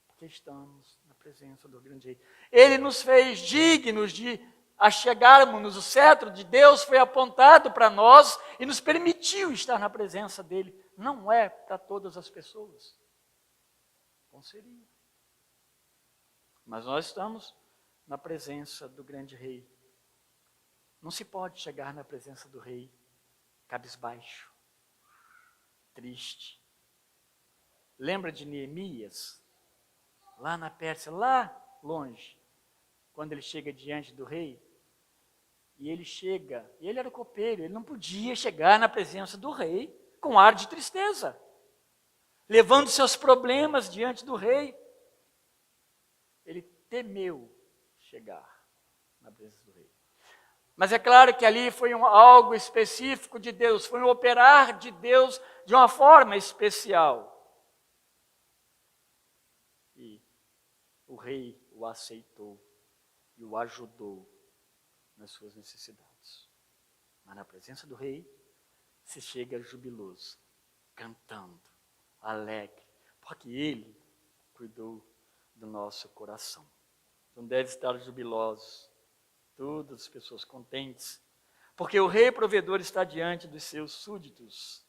porque estamos na presença do grande Rei. Ele nos fez dignos de achegarmos-nos, o cetro de Deus foi apontado para nós e nos permitiu estar na presença dele. Não é para todas as pessoas. Bom seria. Mas nós estamos na presença do grande Rei. Não se pode chegar na presença do Rei cabisbaixo, triste. Lembra de Neemias? Lá na Pérsia, lá longe, quando ele chega diante do rei, e ele era copeiro, ele não podia chegar na presença do rei com ar de tristeza. levando seus problemas diante do rei. Ele temeu chegar na presença do rei. Mas é claro que ali foi algo específico de Deus, foi um operar de Deus de uma forma especial. E o rei o aceitou e o ajudou nas suas necessidades. Mas na presença do rei, se chega jubiloso, cantando, alegre, porque ele cuidou do nosso coração. Então deve estar jubilosos, todas as pessoas contentes, porque o rei provedor está diante dos seus súditos,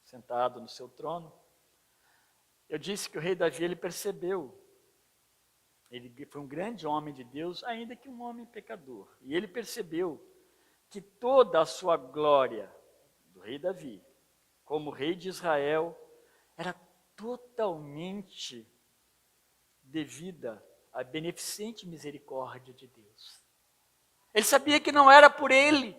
sentado no seu trono. Eu disse que o rei Davi, ele percebeu, ele foi um grande homem de Deus, ainda que um homem pecador, e ele percebeu que toda a sua glória do rei Davi, como rei de Israel, era totalmente devida à beneficente misericórdia de Deus. Ele sabia que não era por ele,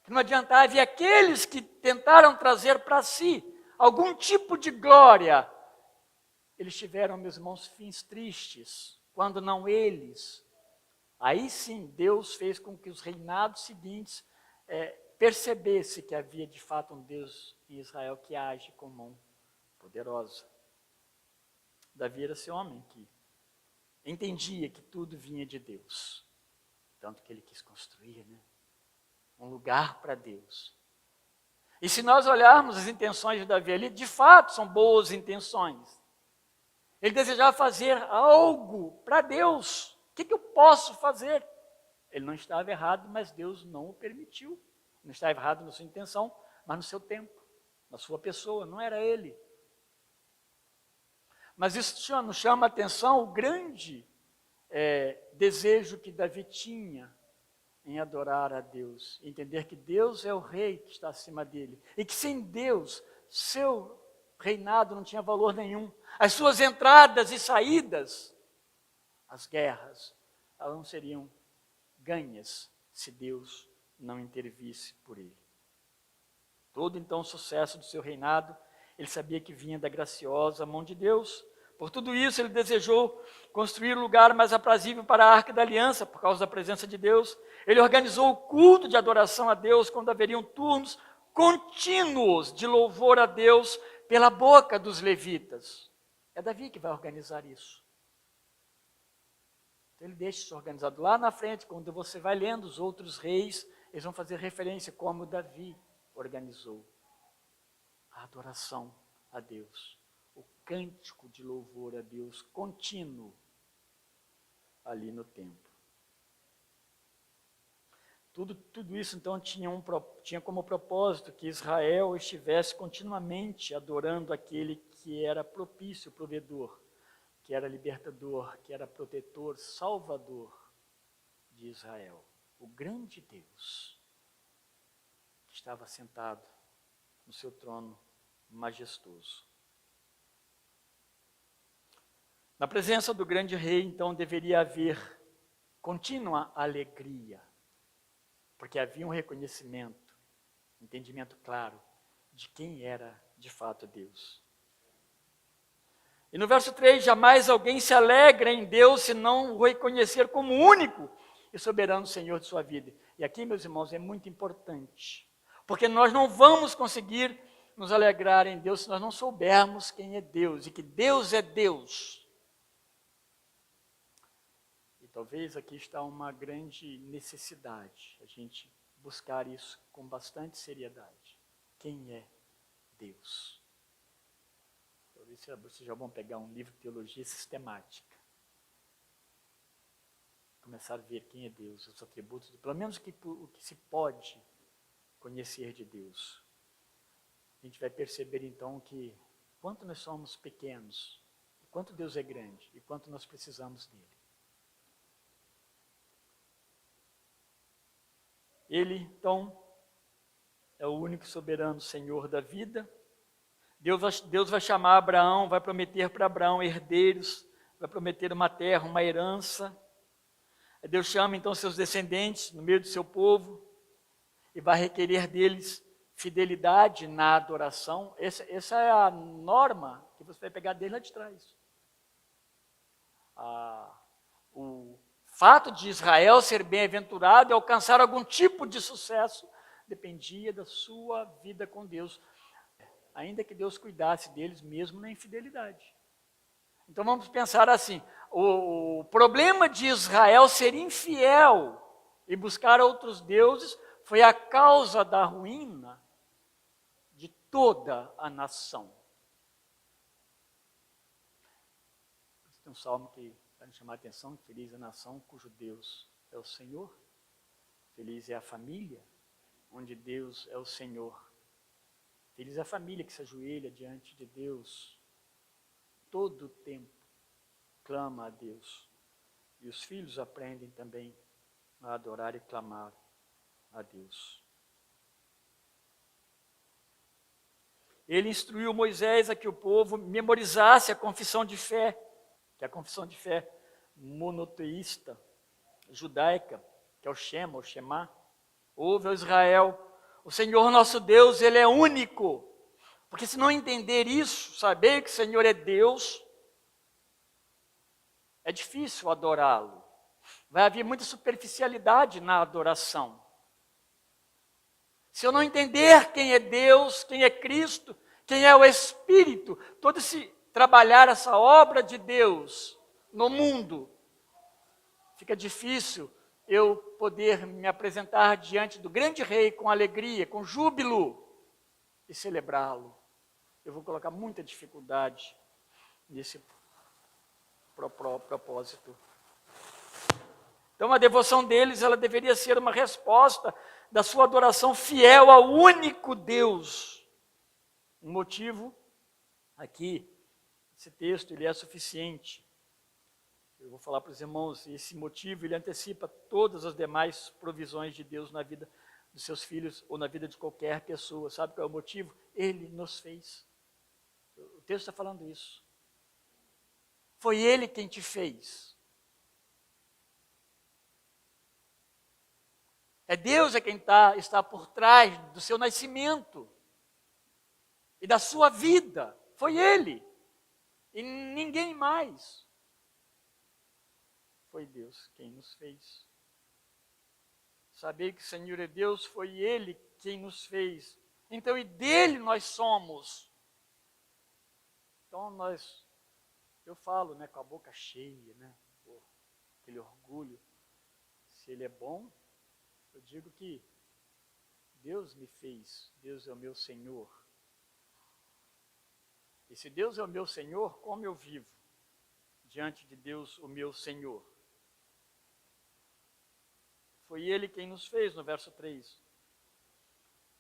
que não adiantava, e aqueles que tentaram trazer para si algum tipo de glória, eles tiveram, meus irmãos, fins tristes, quando não eles. Aí sim, Deus fez com que os reinados seguintes percebessem que havia de fato um Deus em Israel que age com mão poderosa. Davi era esse homem que entendia que tudo vinha de Deus. Tanto que ele quis construir, um lugar para Deus. E se nós olharmos as intenções de Davi ali, de fato são boas intenções. Ele desejava fazer algo para Deus. O que eu posso fazer? Ele não estava errado, mas Deus não o permitiu. Não estava errado na sua intenção, mas no seu tempo, na sua pessoa, não era ele. Mas isso nos chama a atenção o grande desejo que Davi tinha em adorar a Deus, entender que Deus é o rei que está acima dele, e que sem Deus, seu reinado não tinha valor nenhum. As suas entradas e saídas, as guerras, elas não seriam ganhas se Deus não intervisse por ele. Todo então o sucesso do seu reinado, ele sabia que vinha da graciosa mão de Deus. Por tudo isso, ele desejou construir um lugar mais aprazível para a Arca da Aliança, por causa da presença de Deus. Ele organizou o culto de adoração a Deus, quando haveriam turnos contínuos de louvor a Deus pela boca dos levitas. É Davi que vai organizar isso. Então ele deixa isso organizado. Lá na frente, quando você vai lendo os outros reis, eles vão fazer referência como Davi organizou a adoração a Deus. O cântico de louvor a Deus contínuo ali no templo. Tudo isso então tinha como propósito que Israel estivesse continuamente adorando aquele que era propício, provedor, que era libertador, que era protetor, salvador de Israel. O grande Deus que estava sentado no seu trono majestoso. Na presença do grande rei, então, deveria haver contínua alegria, porque havia um reconhecimento, entendimento claro de quem era de fato Deus. E no verso 3, jamais alguém se alegra em Deus se não o reconhecer como único e soberano Senhor de sua vida. E aqui, meus irmãos, é muito importante, porque nós não vamos conseguir nos alegrar em Deus se nós não soubermos quem é Deus e que Deus é Deus. Talvez aqui está uma grande necessidade, a gente buscar isso com bastante seriedade. Quem é Deus? Talvez seja bom pegar um livro de teologia sistemática. Começar a ver quem é Deus, os atributos, pelo menos o que se pode conhecer de Deus. A gente vai perceber então que quanto nós somos pequenos, quanto Deus é grande e quanto nós precisamos dele. Ele, então, é o único soberano Senhor da vida. Deus vai chamar Abraão, vai prometer para Abraão herdeiros, vai prometer uma terra, uma herança. Deus chama, então, seus descendentes no meio do seu povo e vai requerer deles fidelidade na adoração, essa é a norma que você vai pegar desde lá de trás. O fato de Israel ser bem-aventurado e alcançar algum tipo de sucesso dependia da sua vida com Deus, ainda que Deus cuidasse deles mesmo na infidelidade. Então vamos pensar assim, o problema de Israel ser infiel e buscar outros deuses foi a causa da ruína de toda a nação. Tem um salmo que vai nos chamar a atenção: feliz é a nação cujo Deus é o Senhor. Feliz é a família onde Deus é o Senhor. Feliz é a família que se ajoelha diante de Deus todo o tempo, clama a Deus. E os filhos aprendem também a adorar e clamar a Deus. Ele instruiu Moisés a que o povo memorizasse a confissão de fé, que é a confissão de fé monoteísta, judaica, que é o Shema, o Shema. Ouve, ó Israel, o Senhor nosso Deus, Ele é único. Porque se não entender isso, saber que o Senhor é Deus, é difícil adorá-lo. Vai haver muita superficialidade na adoração. Se eu não entender quem é Deus, quem é Cristo, quem é o Espírito, todo esse trabalhar essa obra de Deus no mundo, fica difícil eu poder me apresentar diante do grande rei com alegria, com júbilo e celebrá-lo. Eu vou colocar muita dificuldade nesse propósito. Então a devoção deles, ela deveria ser uma resposta da sua adoração fiel ao único Deus. Um motivo aqui, esse texto, ele é suficiente. Eu vou falar para os irmãos, esse motivo, ele antecipa todas as demais provisões de Deus na vida dos seus filhos ou na vida de qualquer pessoa. Sabe qual é o motivo? Ele nos fez. O texto está falando isso. Foi Ele quem te fez. É Deus quem está por trás do seu nascimento e da sua vida. Foi Ele. E ninguém mais. Foi Deus quem nos fez. Saber que o Senhor é Deus, foi Ele quem nos fez. Então, e dele nós somos. Então, eu falo, né, com a boca cheia, né, aquele orgulho. Se Ele é bom, eu digo que Deus me fez, Deus é o meu Senhor. E se Deus é o meu Senhor, como eu vivo diante de Deus, o meu Senhor? Foi Ele quem nos fez, no verso 3.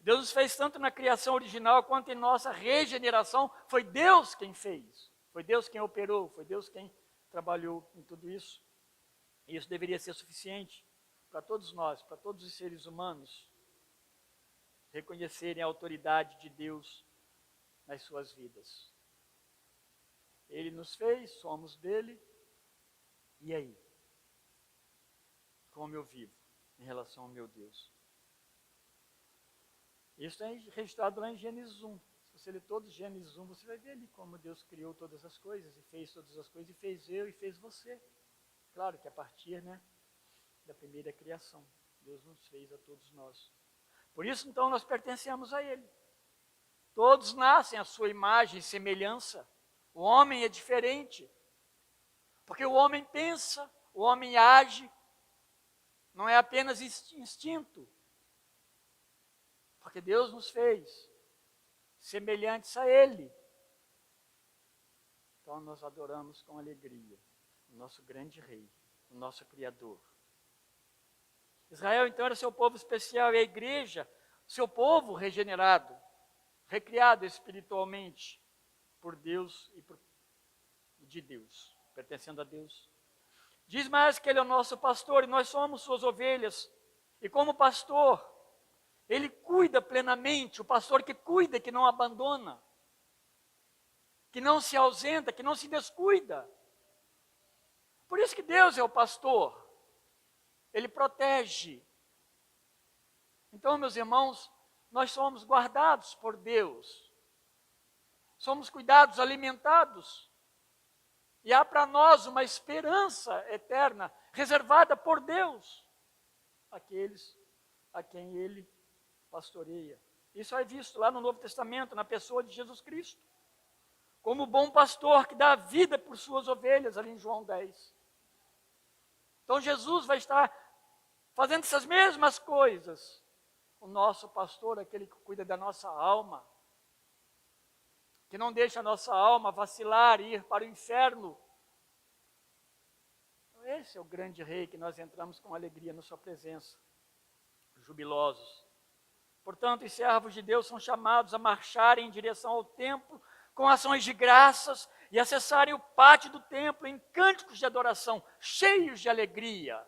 Deus nos fez tanto na criação original quanto em nossa regeneração. Foi Deus quem fez. Foi Deus quem operou. Foi Deus quem trabalhou em tudo isso. E isso deveria ser suficiente para todos nós, para todos os seres humanos, reconhecerem a autoridade de Deus nas suas vidas. Ele nos fez, somos dele. E aí? Como eu vivo em relação ao meu Deus? Isso é registrado lá em Gênesis 1. Se você ler todo Gênesis 1, você vai ver ali como Deus criou todas as coisas, e fez todas as coisas, e fez eu, e fez você. Claro que a partir, né, da primeira criação, Deus nos fez a todos nós. Por isso, então, nós pertencemos a Ele. Todos nascem à sua imagem e semelhança. O homem é diferente, porque o homem pensa, o homem age, não é apenas instinto. Porque Deus nos fez semelhantes a Ele. Então nós adoramos com alegria o nosso grande Rei, o nosso Criador. Israel então era seu povo especial, e a igreja, seu povo regenerado, recriado espiritualmente por Deus e de Deus, pertencendo a Deus. Diz mais que Ele é o nosso pastor e nós somos suas ovelhas. E como pastor, Ele cuida plenamente, o pastor que cuida, que não abandona, que não se ausenta, que não se descuida. Por isso que Deus é o pastor, Ele protege. Então, meus irmãos, nós somos guardados por Deus. Somos cuidados, alimentados. E há para nós uma esperança eterna, reservada por Deus, àqueles a quem Ele pastoreia. Isso é visto lá no Novo Testamento, na pessoa de Jesus Cristo, como o bom pastor que dá a vida por suas ovelhas, ali em João 10. Então Jesus vai estar fazendo essas mesmas coisas. O nosso pastor, aquele que cuida da nossa alma, que não deixa a nossa alma vacilar e ir para o inferno. Esse é o grande rei que nós entramos com alegria na sua presença, jubilosos. Portanto, os servos de Deus são chamados a marcharem em direção ao templo com ações de graças e acessarem o pátio do templo em cânticos de adoração, cheios de alegria,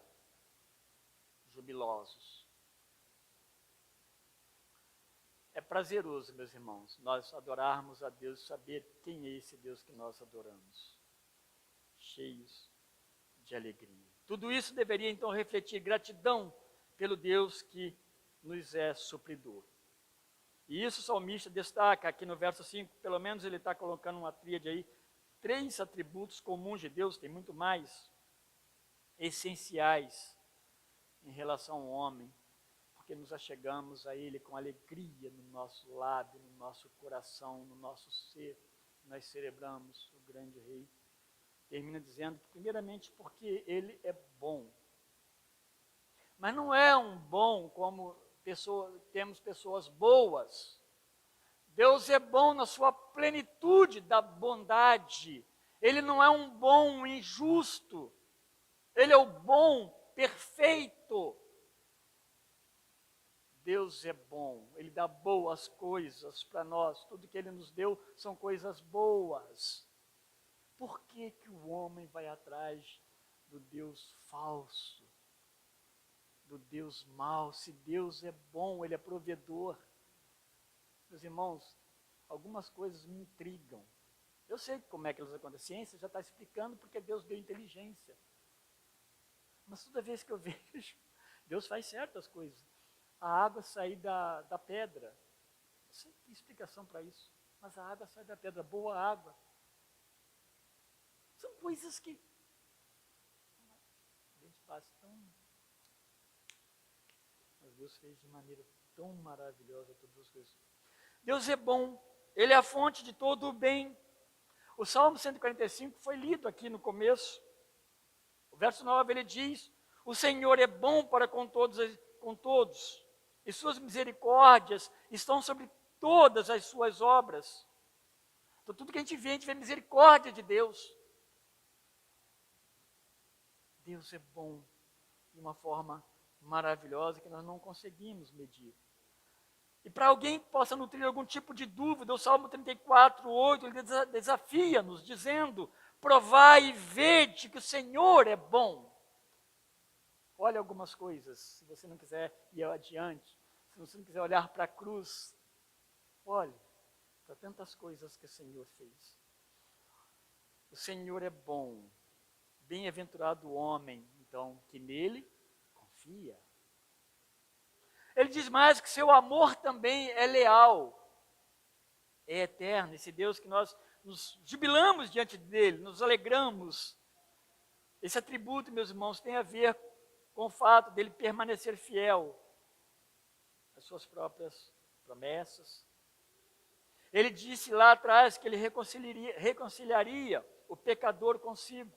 jubilosos. É prazeroso, meus irmãos, nós adorarmos a Deus e saber quem é esse Deus que nós adoramos, cheios de alegria. Tudo isso deveria então refletir gratidão pelo Deus que nos é supridor. E isso o salmista destaca aqui no verso 5, pelo menos ele está colocando uma tríade aí, 3 atributos comuns de Deus, tem muito mais, essenciais em relação ao homem, porque nos achegamos a Ele com alegria no nosso lábio, no nosso coração, no nosso ser, nós celebramos o grande Rei. Termina dizendo, primeiramente, porque Ele é bom. Mas não é um bom como temos pessoas boas. Deus é bom na sua plenitude da bondade. Ele não é um bom injusto. Ele é o bom perfeito. Deus é bom, Ele dá boas coisas para nós. Tudo que Ele nos deu são coisas boas. Por que que o homem vai atrás do Deus falso? Do Deus mau? Se Deus é bom, Ele é provedor. Meus irmãos, algumas coisas me intrigam. Eu sei como é que elas acontecem. A ciência já está explicando porque Deus deu inteligência. Mas toda vez que eu vejo, Deus faz certas coisas. A água sair da pedra. Eu sei que tem explicação para isso. Mas a água sai da pedra, boa água. São coisas que a gente passa tão... Mas Deus fez de maneira tão maravilhosa todas as coisas. Deus é bom, Ele é a fonte de todo o bem. O Salmo 145 foi lido aqui no começo. O verso 9 ele diz, o Senhor é bom para com todos, e suas misericórdias estão sobre todas as suas obras. Então tudo que a gente vê misericórdia de Deus. Deus é bom de uma forma maravilhosa que nós não conseguimos medir. E para alguém que possa nutrir algum tipo de dúvida, o Salmo 34, 8, ele desafia-nos, dizendo, provai e vede que o Senhor é bom. Olha algumas coisas, se você não quiser ir adiante, se você não quiser olhar para a cruz, olhe para tantas coisas que o Senhor fez. O Senhor é bom, bem-aventurado o homem, então, que nele confia. Ele diz mais que seu amor também é leal, é eterno. Esse Deus que nós nos jubilamos diante dele, nos alegramos. Esse atributo, meus irmãos, tem a ver com o fato dele permanecer fiel às suas próprias promessas. Ele disse lá atrás que ele reconciliaria o pecador consigo.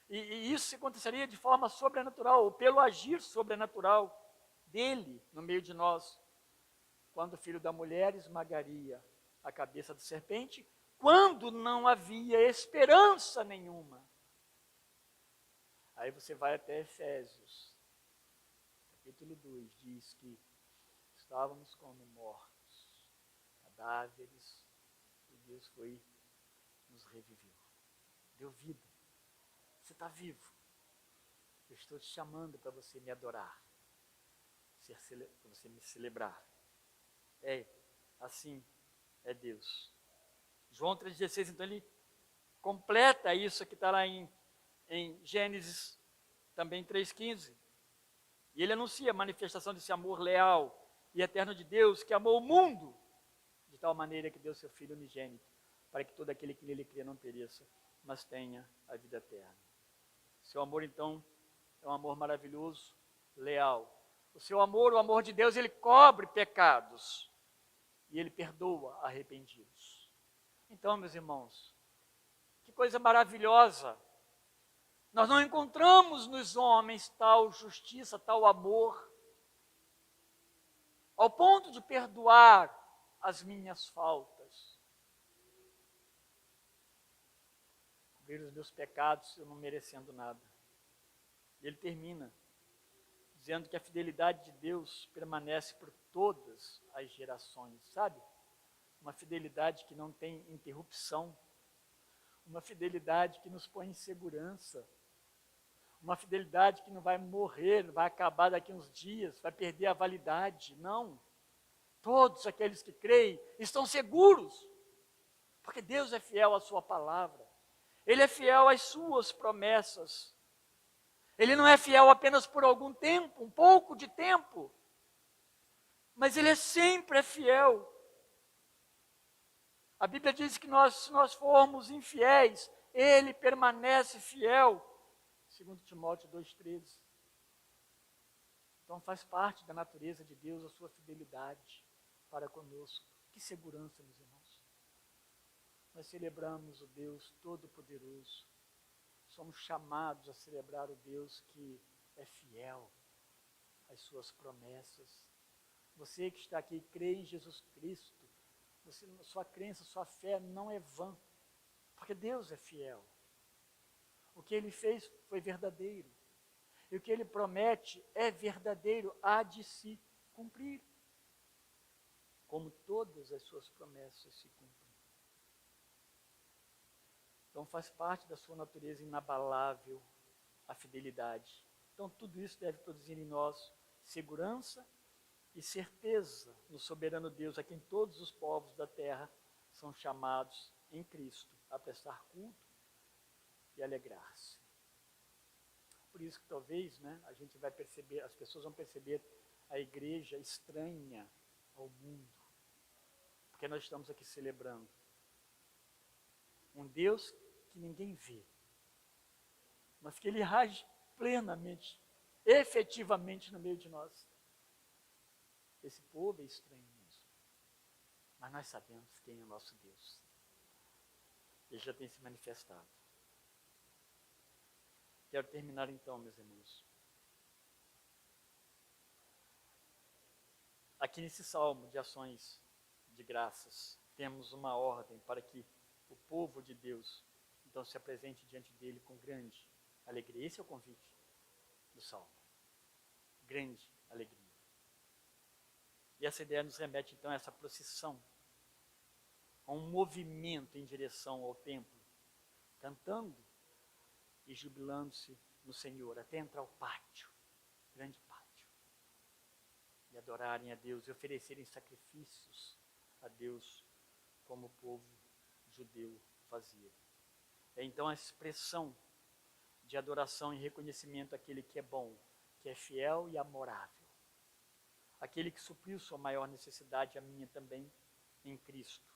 E isso aconteceria de forma sobrenatural, ou pelo agir sobrenatural dele no meio de nós, quando o filho da mulher esmagaria a cabeça da serpente, quando não havia esperança nenhuma. Aí você vai até Efésios, capítulo 2, diz que estávamos como mortos, cadáveres, e Deus nos reviveu, deu vida. Você está vivo. Eu estou te chamando para você me adorar, para você me celebrar. Assim é Deus. João 3,16, então ele completa isso que está lá em Gênesis, também 3,15. E ele anuncia a manifestação desse amor leal e eterno de Deus, que amou o mundo de tal maneira que deu seu Filho unigênito, para que todo aquele que nele crê não pereça, mas tenha a vida eterna. Seu amor, então, é um amor maravilhoso, leal. O seu amor, o amor de Deus, ele cobre pecados e ele perdoa arrependidos. Então, meus irmãos, que coisa maravilhosa! Nós não encontramos nos homens tal justiça, tal amor, ao ponto de perdoar as minhas faltas, cobrir os meus pecados, eu não merecendo nada. E ele termina dizendo que a fidelidade de Deus permanece por todas as gerações, sabe? Uma fidelidade que não tem interrupção, uma fidelidade que nos põe em segurança, uma fidelidade que não vai morrer, não vai acabar daqui a uns dias, vai perder a validade. Não. Todos aqueles que creem estão seguros, porque Deus é fiel à sua palavra. Ele é fiel às suas promessas. Ele não é fiel apenas por algum tempo, um pouco de tempo, mas ele sempre é fiel. A Bíblia diz que se nós formos infiéis, ele permanece fiel. 2 Timóteo 2,13. Então faz parte da natureza de Deus a sua fidelidade para conosco. Que segurança, meus irmãos. Nós celebramos o Deus Todo-Poderoso. Somos chamados a celebrar o Deus que é fiel às suas promessas. Você que está aqui crê em Jesus Cristo, sua crença, sua fé não é vã, porque Deus é fiel. O que Ele fez foi verdadeiro, e o que Ele promete é verdadeiro, há de se cumprir, como todas as suas promessas se cumprem. Então faz parte da sua natureza inabalável a fidelidade. Então tudo isso deve produzir em nós segurança e certeza no soberano Deus, a quem todos os povos da terra são chamados em Cristo a prestar culto e alegrar-se. Por isso que talvez, a gente vai perceber, as pessoas vão perceber a igreja estranha ao mundo, porque nós estamos aqui celebrando um Deus que ninguém vê, mas que Ele age plenamente, efetivamente no meio de nós. Esse povo é estranho mesmo, mas nós sabemos quem é o nosso Deus. Ele já tem se manifestado. Quero terminar então, meus irmãos. Aqui nesse salmo de ações de graças, temos uma ordem para que o povo de Deus então se apresente diante dele com grande alegria. Esse é o convite do salmo. Grande alegria. E essa ideia nos remete então a essa procissão, a um movimento em direção ao templo, cantando e jubilando-se no Senhor, até entrar ao pátio, grande pátio, e adorarem a Deus e oferecerem sacrifícios a Deus, como o povo judeu fazia. É então a expressão de adoração e reconhecimento àquele que é bom, que é fiel e amorável, aquele que supriu sua maior necessidade, a minha também, em Cristo,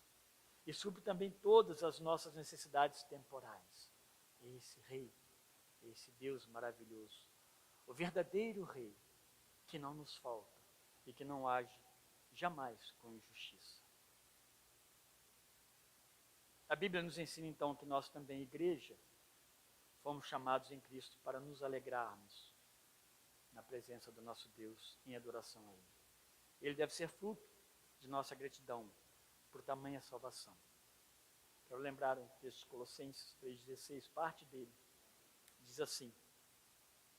e supre também todas as nossas necessidades temporais. Esse Rei, esse Deus maravilhoso, o verdadeiro Rei, que não nos falta e que não age jamais com injustiça. A Bíblia nos ensina então que nós também, igreja, fomos chamados em Cristo para nos alegrarmos na presença do nosso Deus em adoração a Ele. Ele deve ser fruto de nossa gratidão por tamanha salvação. Quero lembrar um texto de Colossenses 3,16, parte dele, diz assim,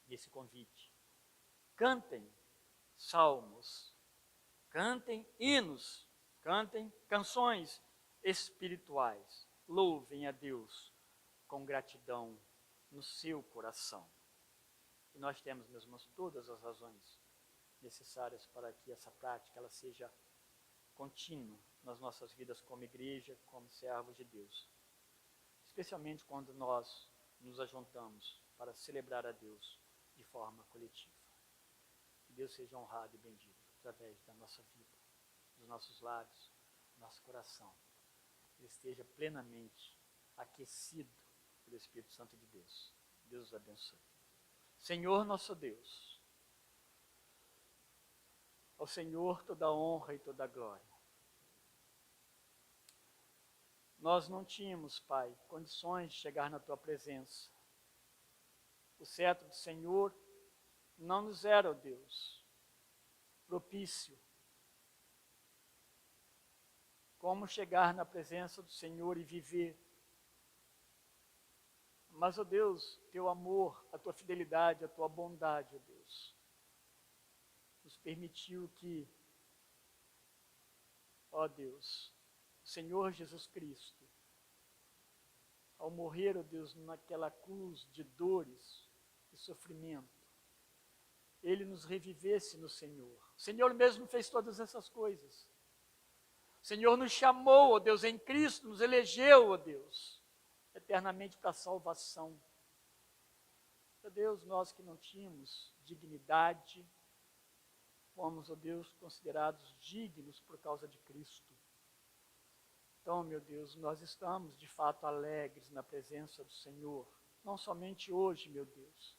nesse convite: cantem salmos, cantem hinos, cantem canções espirituais, louvem a Deus com gratidão no seu coração. E nós temos, meus irmãos, todas as razões necessárias para que essa prática ela seja contínua nas nossas vidas como igreja, como servos de Deus. Especialmente quando nós nos ajuntamos para celebrar a Deus de forma coletiva. Que Deus seja honrado e bendito. através da nossa vida, dos nossos lábios, do nosso coração, ele esteja plenamente aquecido pelo Espírito Santo de Deus. Deus os abençoe. Senhor nosso Deus, ao Senhor toda a honra e toda a glória. Nós não tínhamos, Pai, condições de chegar na Tua presença. O cetro do Senhor não nos era, ó Deus, propício. Como chegar na presença do Senhor e viver. Mas, ó Deus, Teu amor, a Tua fidelidade, a Tua bondade, ó Deus, nos permitiu que, ó Deus, o Senhor Jesus Cristo, ao morrer, ó Deus, naquela cruz de dores e sofrimento, Ele nos revivesse no Senhor. O Senhor mesmo fez todas essas coisas. O Senhor nos chamou, ó Deus, em Cristo, nos elegeu, ó Deus, eternamente para a salvação. Ó Deus, nós que não tínhamos dignidade, fomos, ó Deus, considerados dignos por causa de Cristo. Então, meu Deus, nós estamos de fato alegres na presença do Senhor, não somente hoje, meu Deus,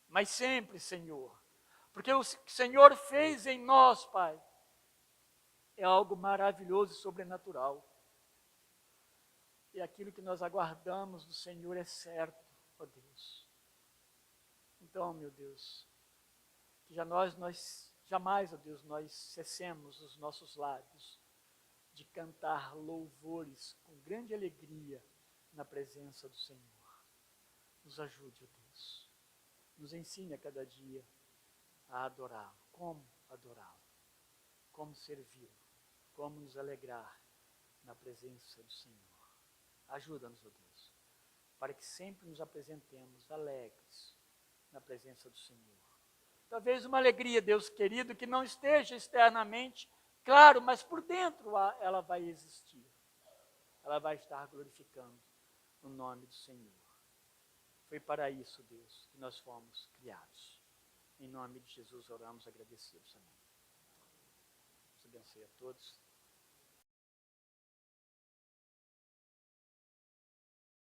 mas sempre, Senhor, porque o que o Senhor fez em nós, Pai, é algo maravilhoso e sobrenatural. E aquilo que nós aguardamos do Senhor é certo, ó Deus. Então, meu Deus, que jamais, ó Deus, nós cessemos os nossos lábios de cantar louvores com grande alegria na presença do Senhor. Nos ajude, ó Deus. Nos ensine a cada dia a adorá-lo. Como adorá-lo? Como servi-lo? Como nos alegrar na presença do Senhor. Ajuda-nos, ó Deus, para que sempre nos apresentemos alegres na presença do Senhor. Talvez uma alegria, Deus querido, que não esteja externamente claro, mas por dentro ela vai existir. Ela vai estar glorificando o nome do Senhor. Foi para isso, Deus, que nós fomos criados. Em nome de Jesus oramos agradecidos. Amém. Deus abençoe a todos.